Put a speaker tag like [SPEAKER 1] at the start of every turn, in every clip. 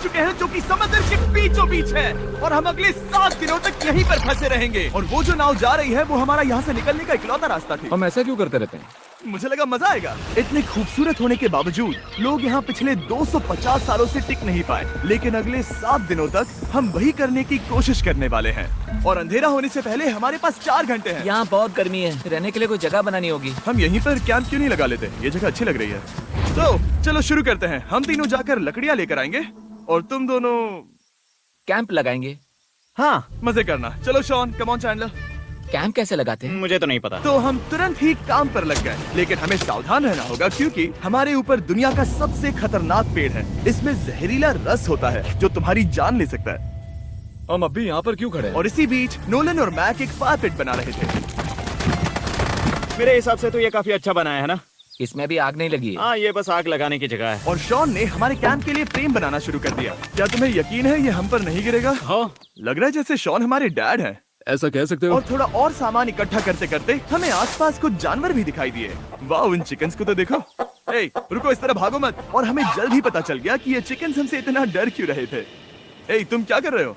[SPEAKER 1] पहुंच चुके हैं जो कि समुद्र के बीचों बीच है और हम अगले 7 दिनों तक यहीं पर फंसे रहेंगे। और वो जो नाव जा रही है वो हमारा यहाँ से निकलने का इकलौता रास्ता थी।
[SPEAKER 2] हम ऐसा क्यों करते रहते हैं?
[SPEAKER 1] मुझे लगा मजा आएगा। इतने खूबसूरत होने के बावजूद लोग यहाँ पिछले 250 सालों से टिक नहीं पाए, लेकिन अगले 7 दिनों तक हम वही करने की कोशिश करने वाले हैं। और अंधेरा होने से पहले हमारे पास 4 घंटे हैं।
[SPEAKER 3] यहाँ बहुत गर्मी है, रहने के लिए कोई जगह बनानी होगी।
[SPEAKER 1] हम यहीं पर कैंप क्यों नहीं लगा लेते? ये जगह अच्छी लग रही है। तो चलो शुरू करते हैं। हम तीनों जाकर लकड़ियाँ लेकर आएंगे और तुम दोनों
[SPEAKER 3] कैंप लगाएंगे।
[SPEAKER 1] हाँ मजे करना। चलो Shawn, come on Chandler.
[SPEAKER 3] Camp कैसे लगाते हैं?
[SPEAKER 4] मुझे तो नहीं पता।
[SPEAKER 1] तो हम तुरंत ही काम पर लग गए, लेकिन हमें सावधान रहना होगा क्योंकि हमारे ऊपर दुनिया का सबसे खतरनाक पेड़ है। इसमें जहरीला रस होता है जो तुम्हारी जान ले सकता है।
[SPEAKER 2] हम अभी यहाँ पर क्यों खड़े हैं?
[SPEAKER 1] और इसी बीच नोलन और मैक एक फायर पिट बना रहे थे।
[SPEAKER 4] मेरे हिसाब से तो ये काफी अच्छा बनाया है ना?
[SPEAKER 3] इसमें भी आग नहीं लगी है।
[SPEAKER 4] हाँ, ये बस आग लगाने की जगह है।
[SPEAKER 1] और शॉन ने हमारे कैंप के लिए फ्रेम बनाना शुरू कर दिया। क्या तुम्हें यकीन है ये हम पर नहीं गिरेगा?
[SPEAKER 4] हाँ,
[SPEAKER 1] लग रहा है जैसे शॉन हमारे डैड हैं।
[SPEAKER 2] ऐसा कह सकते हो?
[SPEAKER 1] और थोड़ा और सामान इकट्ठा करते करते हमें आसपास कुछ जानवर भी दिखाई दिए। वाह, उन चिकन्स को तो देखो। ए, रुको, इस तरह भागो मत। और हमें जल्द ही पता चल गया कि ये चिकन्स हमसे इतना डर क्यों रहे थे। ए, तुम क्या कर रहे हो?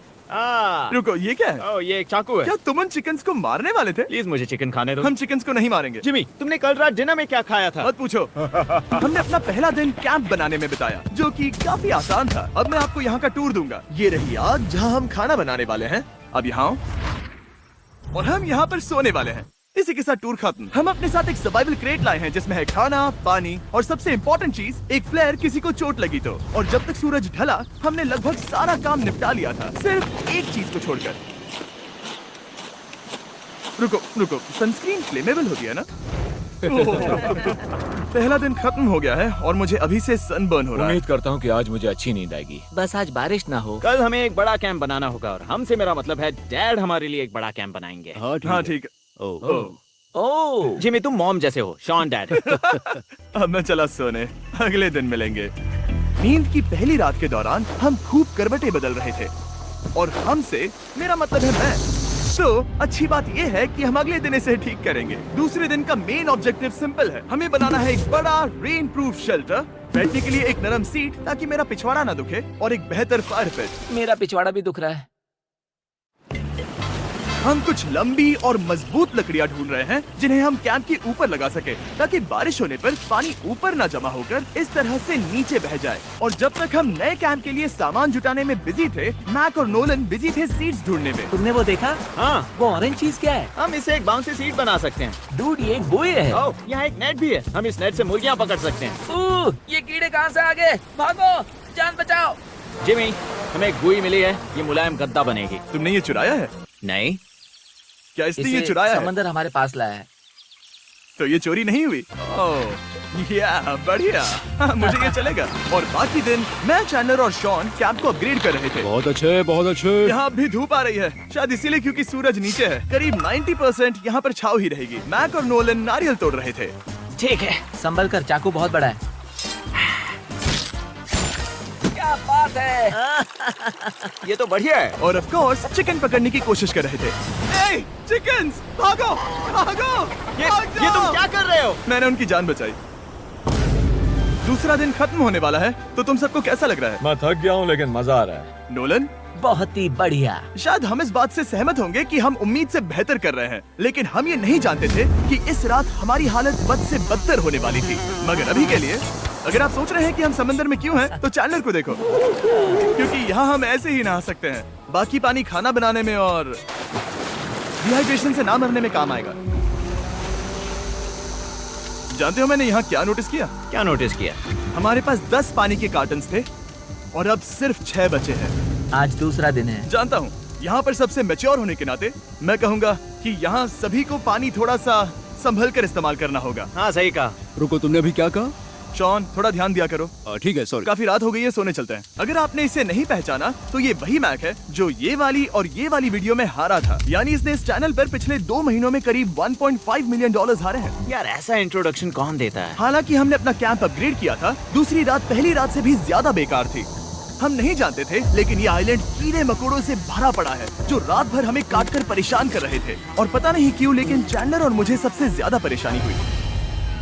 [SPEAKER 1] रुको, ये क्या है?
[SPEAKER 4] ये एक चाकू है।
[SPEAKER 1] क्या तुम उन चिकन्स को मारने वाले थे?
[SPEAKER 4] प्लीज मुझे चिकन खाने दो।
[SPEAKER 1] हम चिकन्स को नहीं मारेंगे।
[SPEAKER 4] जिमी, तुमने कल रात डिनर में क्या खाया था?
[SPEAKER 1] मत पूछो। हमने अपना पहला दिन कैंप बनाने में बिताया, जो कि काफी आसान था। अब मैं आपको यहाँ का टूर दूंगा। ये रही आग जहाँ हम खाना बनाने वाले हैं। अब यहाँ आओ। और हम यहाँ पर सोने वाले हैं। इसी के साथ टूर खत्म। हम अपने साथ एक सर्वाइवल क्रेट लाए हैं जिसमें है खाना, पानी और सबसे इम्पोर्टेंट चीज, एक फ्लेयर किसी को चोट लगी तो। और जब तक सूरज ढला हमने लगभग सारा काम निपटा लिया था, सिर्फ एक चीज को छोड़कर। रुको, सनस्क्रीन फ्लेमेबल होती है ना? पहला दिन खत्म हो गया है और मुझे अभी से सनबर्न हो रहा है।
[SPEAKER 2] उम्मीद करता हूँ कि आज मुझे अच्छी नींद आएगी।
[SPEAKER 3] बस आज बारिश ना हो।
[SPEAKER 4] कल हमें एक बड़ा कैंप बनाना होगा और हमसे मेरा मतलब है डैड हमारे लिए एक बड़ा कैंप बनाएंगे।
[SPEAKER 1] हाँ ठीक है।
[SPEAKER 3] ओह,
[SPEAKER 4] जिमी, तुम मॉम जैसे हो, शॉन डैड।
[SPEAKER 1] अब मैं चला सोने, अगले दिन मिलेंगे। नींद की पहली रात के दौरान हम खूब करवटें बदल रहे थे और हमसे मेरा मतलब है मैं। तो अच्छी बात यह है कि हम अगले दिन इसे ठीक करेंगे। दूसरे दिन का मेन ऑब्जेक्टिव सिंपल है। हमें बनाना है एक बड़ा रेन प्रूफ शेल्टर, बैठने के लिए एक नरम सीट ताकि मेरा पिछवाड़ा ना दुखे, और एक बेहतर फायर पिट।
[SPEAKER 3] मेरा पिछवाड़ा भी दुख रहा है।
[SPEAKER 1] हम कुछ लंबी और मजबूत लकड़ियां ढूंढ रहे हैं जिन्हें हम कैंप के ऊपर लगा सके, ताकि बारिश होने पर पानी ऊपर न जमा होकर इस तरह से नीचे बह जाए। और जब तक हम नए कैंप के लिए सामान जुटाने में बिजी थे, मैक और नोलन बिजी थे सीड्स ढूंढने में।
[SPEAKER 3] तुमने वो देखा?
[SPEAKER 4] हाँ,
[SPEAKER 3] वो ऑरेंज चीज क्या है?
[SPEAKER 4] हम इसे एक बाउंसी सीट बना सकते हैं।
[SPEAKER 3] डूड, ये एक बुए है।
[SPEAKER 4] यहाँ एक नेट भी है, हम इस नेट से मुर्गियाँ पकड़ सकते हैं।
[SPEAKER 3] ये कीड़े कहाँ से आ गए? भागो, जान बचाओ।
[SPEAKER 4] जिमी, हमें एक बुई मिली है, ये मुलायम गद्दा बनेगी।
[SPEAKER 1] तुमने ये चुराया है?
[SPEAKER 4] नहीं,
[SPEAKER 1] क्या इसने ये चुराया है?
[SPEAKER 3] समंदर हमारे पास लाया है।
[SPEAKER 1] तो ये चोरी नहीं हुई? ओह, या बढ़िया। मुझे ये चलेगा। और बाकी दिन मैं, चैंडलर और शॉन कैंप को अपग्रेड कर रहे थे।
[SPEAKER 2] बहुत अच्छे, बहुत अच्छे।
[SPEAKER 1] यहाँ भी धूप आ रही है, शायद इसीलिए क्योंकि सूरज नीचे है। करीब 90% यहाँ पर छाव ही रहेगी। मैक और नोलन नारियल तोड़ रहे थे।
[SPEAKER 3] ठीक है, संभल कर, चाकू बहुत बड़ा है। क्या बात है।
[SPEAKER 4] ये तो बढ़िया है।
[SPEAKER 1] और ऑफ कोर्स चिकन पकड़ने की कोशिश कर रहे थे। ए, चिकन्स, भागो, भागो,
[SPEAKER 4] ये
[SPEAKER 1] भाग
[SPEAKER 4] तुम
[SPEAKER 1] जाओ।
[SPEAKER 4] क्या कर रहे हो?
[SPEAKER 1] मैंने उनकी जान बचाई। दूसरा दिन खत्म होने वाला है, तो तुम सबको कैसा लग रहा है?
[SPEAKER 2] मैं थक गया हूँ लेकिन मजा आ रहा है।
[SPEAKER 1] नोलन,
[SPEAKER 3] बहुत ही बढ़िया।
[SPEAKER 1] शायद हम इस बात से सहमत होंगे कि हम उम्मीद से बेहतर कर रहे हैं, लेकिन हम ये नहीं जानते थे कि इस रात हमारी हालत बद से बदतर होने वाली थी। मगर अभी के लिए, अगर आप सोच रहे हैं कि हम समंदर में क्यों हैं, तो चैंडलर को देखो, क्योंकि यहाँ हम ऐसे ही नहा सकते हैं। बाकी पानी खाना बनाने में और डिहाइड्रेशन से ना मरने में काम आएगा। जानते हो मैंने यहाँ क्या नोटिस किया?
[SPEAKER 4] क्या नोटिस किया?
[SPEAKER 1] हमारे पास 10 पानी के कार्टन्स थे और अब सिर्फ 6 बचे हैं।
[SPEAKER 3] आज दूसरा दिन है।
[SPEAKER 1] जानता हूँ, यहाँ पर सबसे मैच्योर होने के नाते मैं कहूँगा कि यहाँ सभी को पानी थोड़ा सा संभल कर इस्तेमाल करना होगा।
[SPEAKER 4] हाँ, सही कहा।
[SPEAKER 2] रुको, तुमने अभी क्या कहा?
[SPEAKER 1] शॉन, थोड़ा ध्यान दिया करो।
[SPEAKER 2] ठीक है, सॉरी।
[SPEAKER 1] काफी रात हो गई है, सोने चलते हैं। अगर आपने इसे नहीं पहचाना तो ये वही मैक है जो ये वाली और ये वाली वीडियो में हारा था। यानी इसने इस चैनल पर पिछले 2 महीनों में करीब $1.5 मिलियन हारे हैं।
[SPEAKER 4] यार, ऐसा इंट्रोडक्शन कौन देता है?
[SPEAKER 1] हालांकि हमने अपना कैंप अपग्रेड किया था, दूसरी रात पहली रात से भी ज्यादा बेकार थी। हम नहीं जानते थे, लेकिन ये आइलैंड कीड़े मकोड़ों से भरा पड़ा है जो रात भर हमें काटकर परेशान कर रहे थे। और पता नहीं क्यों, लेकिन चैंडलर और मुझे सबसे ज्यादा परेशानी हुई।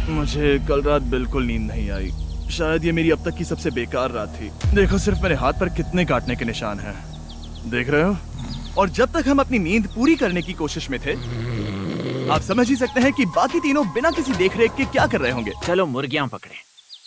[SPEAKER 1] मुझे कल रात बिल्कुल नींद नहीं आई। शायद ये मेरी अब तक की सबसे बेकार रात थी। देखो सिर्फ मेरे हाथ पर कितने काटने के निशान हैं। देख रहे हो? और जब तक हम अपनी नींद पूरी करने की कोशिश में थे, आप समझ ही सकते हैं कि बाकी तीनों बिना किसी देखरेख के क्या कर रहे होंगे।
[SPEAKER 4] चलो मुर्गियां पकड़े।